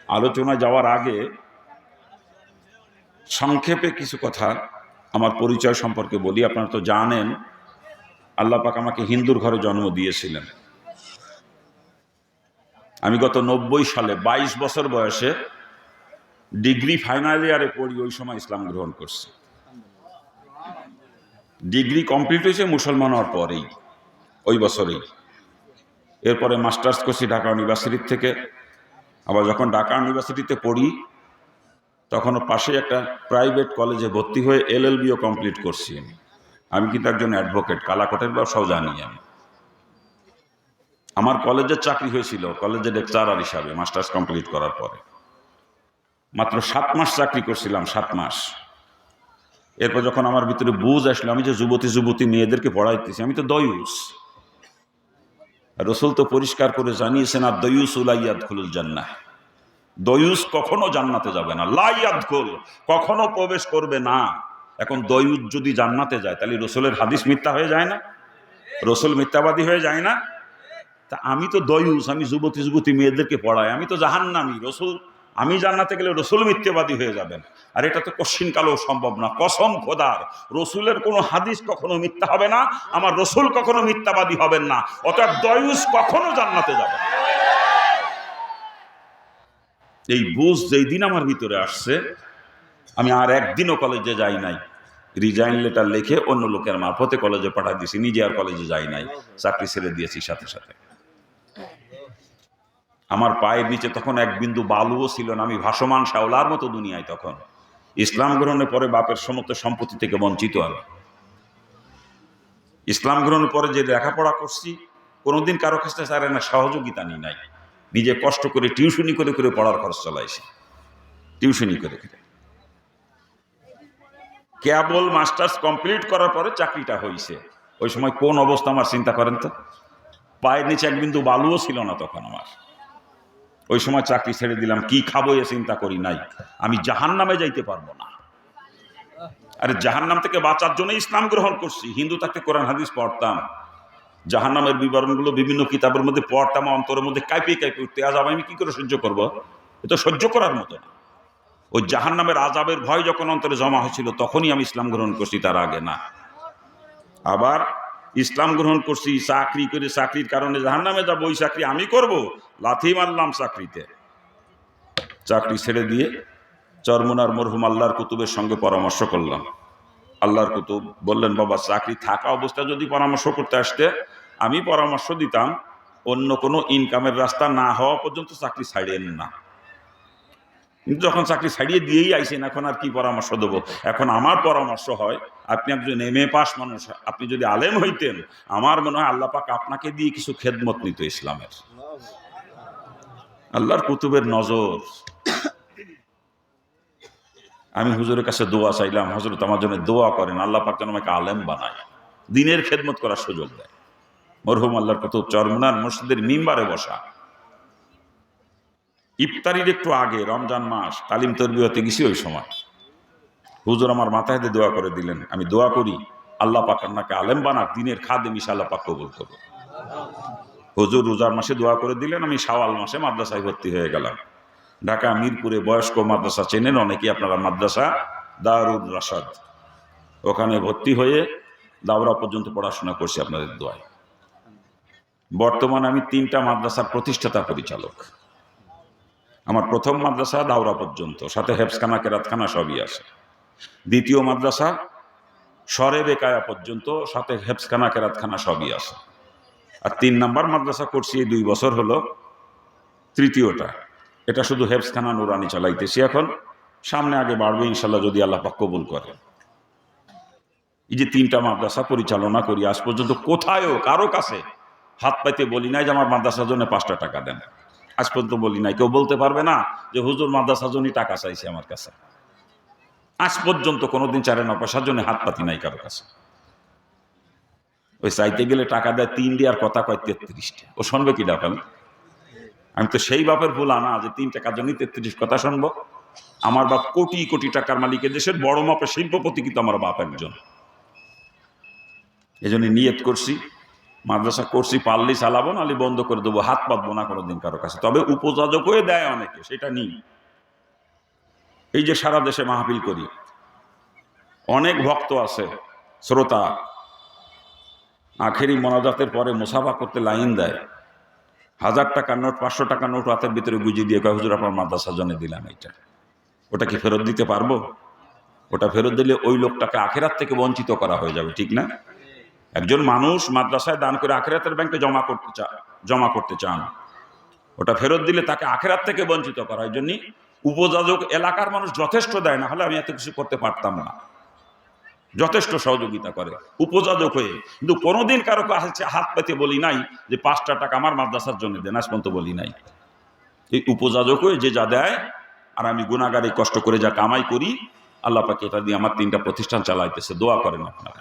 আলোচনা যাওয়ার আগে সংক্ষেপে কিছু কথা আমার পরিচয় সম্পর্কে বলি। আপনারা তো জানেন আল্লাহ পাক আমাকে হিন্দুর ঘরে জন্ম দিয়েছিলেন। আমি গত 90 সালে 22 বছর বয়সে ডিগ্রি ফাইনাল ইয়ারে পড়ি, ওই সময় ইসলাম গ্রহণ করছি। ডিগ্রি কমপ্লিট হয়েছে মুসলমান হওয়ার পরেই, ওই বছরেই। এরপরে মাস্টার্স করছি ঢাকা ইউনিভার্সিটি থেকে। আবার যখন ঢাকা ইউনিভার্সিটিতে পড়ি তখন পাশে একটা প্রাইভেট কলেজে ভর্তি হয়ে LLBও কমপ্লিট করছি। আমি কিন্তু একজন অ্যাডভোকেট, কালাকটের ব্যবসাও জানি আমি। আমার কলেজের চাকরি হয়েছিল কলেজে লেকচারার হিসাবে মাস্টার্স কমপ্লিট করার পরে। মাত্র 7 মাস চাকরি করছিলাম, 7 মাস। এরপর যখন আমার ভিতরে বুঝ আসলো আমি যে যুবতী মেয়েদেরকে পড়াইতেছি, আমি তো দয়ুস। রসুল তো পরিষ্কার করে জানিয়েছেন, আর দয়ুস উলাইয়াদখুলুল জান্নাহ, দয়ুস কখনো জান্নাতে যাবে না, লাইয়াদখুল কখনো প্রবেশ করবে না। এখন দয়ুস যদি জান্নাতে যায় তাহলে রসুলের হাদিস মিথ্যা হয়ে যায় না? রসুল মিথ্যাবাদী হয়ে যায় না? তা আমি তো দয়ুস, আমি যুবতী মেয়েদেরকে পড়াই, আমি তো জাহান্নামী। রসুল, আমি জান্নাতে গেলে রসুল মিথ্যাবাদী হয়ে যাবেন, আর এটা তো কশ্চিনকালেও সম্ভব না। কসম খোদার, রসুলের কোনো হাদিস কখনো মিথ্যা হবে না, আমার রসুল কখনো মিথ্যাবাদী হবেন না। অর্থাৎ দয়ুস কখনো জান্নাতে যাবে না। এই বুঝ যেই দিন আমার ভিতরে আসছে, আমি আর একদিনও কলেজে যাই নাই। রিজাইন লেটার লিখে অন্য লোকের মারফতে কলেজে পাঠিয়ে দিয়েছি, নিজে আর কলেজে যাই নাই, চাকরি ছেড়ে দিয়েছি সাথে সাথে। আমার পায়ের নিচে তখন এক বিন্দু বালুও ছিল না, আমি ভাসমান শাওলার মতো দুনিয়ায়। তখন ইসলাম গ্রহণের পরে বাপের সমস্ত সম্পত্তি থেকে বঞ্চিত আমি। ইসলাম গ্রহণের পরে যে লেখাপড়া করছি, কোনোদিন কারো কাছে স্যার না সহযোগিতা নিই নাই, নিজে কষ্ট করে টিউশনি করে করে পড়ার খরচ চালাইছি, টিউশনি করে করে। কেবল মাস্টার্স কমপ্লিট করার পরে চাকরিটা হয়েছে। ওই সময় কোন অবস্থা আমার চিন্তা করেন তো। পায়ের নিচে এক বিন্দু বালুও ছিল না তখন আমার। ওই সময় চাকরি ছেড়ে দিলাম, কি খাবো এ চিন্তা করি নাই। আমি জাহান্নামে যাইতে পারবো না, আরে জাহান্নাম থেকে বাঁচার জন্য ইসলাম গ্রহণ করছি। হিন্দু থাকতে কোরআন হাদিস পড়তাম, জাহান্নামের বিবরণগুলো বিভিন্ন কিতাবের মধ্যে পড়তাম, অন্তরের মধ্যে কাঁপিয়ে কাঁপিয়ে উঠতে। আজাব আমি কি করে সহ্য করবো? এটা সহ্য করার মতো না। ওই জাহান্নামের আজাবের ভয় যখন অন্তরে জমা হয়েছিল তখনই আমি ইসলাম গ্রহণ করছি, তার আগে না। আবার ইসলাম গ্রহণ করছি চাকরি করে, চাকরির কারণে জাহান্নামে যাবো, ওই চাকরি আমি করব, লাথি মারলাম চাকরিতে। চাকরি ছেড়ে দিয়ে চরমুনার মরহুম আল্লাহর কুতুবের সঙ্গে পরামর্শ করলাম। আল্লাহর কুতুব বললেন, বাবা চাকরি থাকা অবস্থা যদি পরামর্শ করতে আসতে, আমি পরামর্শ দিতাম অন্য কোনো ইনকামের রাস্তা না হওয়া পর্যন্ত চাকরি ছাড়িয়েন না। কিন্তু যখন চাকরি ছাড়িয়ে দিয়েই আইছেন, এখন আর কি পরামর্শ দেবো? এখন আমার পরামর্শ হয়, আপনি একজন MA পাস মানুষ, আপনি যদি আলেম হইতেন, আমার মনে হয় আল্লাহ পাক আপনাকে দিয়ে কিছু খেদমত নিত ইসলামের। আল্লাহর কুতুবের নজর। আমি হুজুরের কাছে দোয়া চাইলাম, হযরত আমার জন্য দোয়া করেন, আল্লাহ পাক যেন আমাকে আলেম বানায়, দিনের খেদমত করার সুযোগ দেয়। মরহুম আল্লাহর কুতুব চরমুনার মসজিদের মিম্বারে বসা, ইফতারির একটু আগে, রমজান মাস, তালিম তরবিয়তে গেছি। ওই সময় হুজুর আমার মাথায় দিয়ে দোয়া করে দিলেন, আমি দোয়া করি আল্লাহ পাক আপনাকে আলেম বানাক, দিনের খাদেম ইনশাআল্লাহ পাক কবুল করবে। হুজুর রোজার মাসে দোয়া করে দিলেন, আমি শাওয়াল মাসে মাদ্রাসায় ভর্তি হয়ে গেলাম। ঢাকা মিরপুরে বয়স্ক মাদ্রাসা চেনেন অনেকেই আপনারা, মাদ্রাসা দারুল রাশাদ, ওখানে ভর্তি হয়ে দাওরা পর্যন্ত পড়াশোনা করছি আপনাদের দোয়ায়। বর্তমানে আমি 3টা মাদ্রাসার প্রতিষ্ঠাতা পরিচালক। আমার প্রথম মাদ্রাসা দাওরা পর্যন্ত, সাথে হেফজখানা কেরাতখানা সবই আছে। দ্বিতীয় মাদ্রাসা সরে বেকায়া পর্যন্ত, সাথে হেফজখানা কেরাতখানা সবই আছে। আর 3 নাম্বার মাদ্রাসা করছি এই 2 বছর হলো, তৃতীয়টা। এটা শুধু হেফজখানা নুরানি চালাইতেছি এখন, সামনে আগে বাড়বে ইনশাল্লাহ যদি আল্লাহ পাক কবুল করে। এই যে 3টা মাদ্রাসা পরিচালনা করি, আজ পর্যন্ত কোথায়ও কারো কাছে হাত পাইতে বলি নাই যে আমার মাদ্রাসার জন্য 5টা টাকা দেন। আজ পর্যন্ত বলি নাই। কেউ বলতে পারবে না যে হুজুর মাদ্রাসার জন্যই টাকা চাইছে আমার কাছে। আজ পর্যন্ত কোনোদিন 4 আনা পয়সার জন্য হাত পাতি নাই কারো কাছে। ওই চাইতে গেলে টাকা দেয় 3 দিয়ে, আর কথা কয় 33টা। ও শুনবে কি ডাকাল? আমি তো সেই বাপের ভুল আনা যে 3 টাকার জন্য 33 কথা শুনবো। আমার বাপ কোটি কোটি টাকার মালিক, দেশের বড় মাপের শিল্পপতি, কিন্তু আমার বাপ একজন। এই জন্য নিয়ত করছি মাদ্রাসা করছি, পারলি চালাবো, নালি বন্ধ করে দেবো, হাত পাতবো না কোনোদিন কারো কাছে। তবে উপযাজক হয়ে দেয় অনেকে, সেটা নিই। এই যে সারা দেশে মাহফিল করি, অনেক ভক্ত আছে, শ্রোতা, আখেরি মোনাজাতের পরে মুসাফা করতে লাইন দেয়, 1000 টাকার নোট, 500 টাকার নোট হাতের ভিতরে গুজিয়ে দিয়ে কয়, হুজুর আপনার মাদ্রাসার জন্য দিলাম এইটা। ওটা কি ফেরত দিতে পারবো? ওটা ফেরত দিলে ওই লোকটাকে আখেরাত থেকে বঞ্চিত করা হয়ে যাবে, ঠিক না? একজন মানুষ মাদ্রাসায় দান করে আখেরাতের ব্যাংকে জমা করতে চান, ওটা ফেরত দিলে তাকে আখেরাত থেকে বঞ্চিত করা হয়। জন্য উপযাজক এলাকার মানুষ যথেষ্ট দেয়, না হলে আমি এত কিছু করতে পারতাম না, যথেষ্ট সহযোগিতা করে উপযাজক হয়ে। কিন্তু কোনোদিন কারো কাছে হাত পেতে বলি নাই যে 5টা টাকা আমার মাদ্রাসার জন্য দেন, আজ পর্যন্ত বলি নাই। এই উপযাজক হয়ে যে যা দেয়, আর আমি গুনাহগারি কষ্ট করে যা কামাই করি, আল্লাহ পাক এটা দিয়ে আমার 3টা প্রতিষ্ঠান চালাইতেছে। দোয়া করেন আপনারা।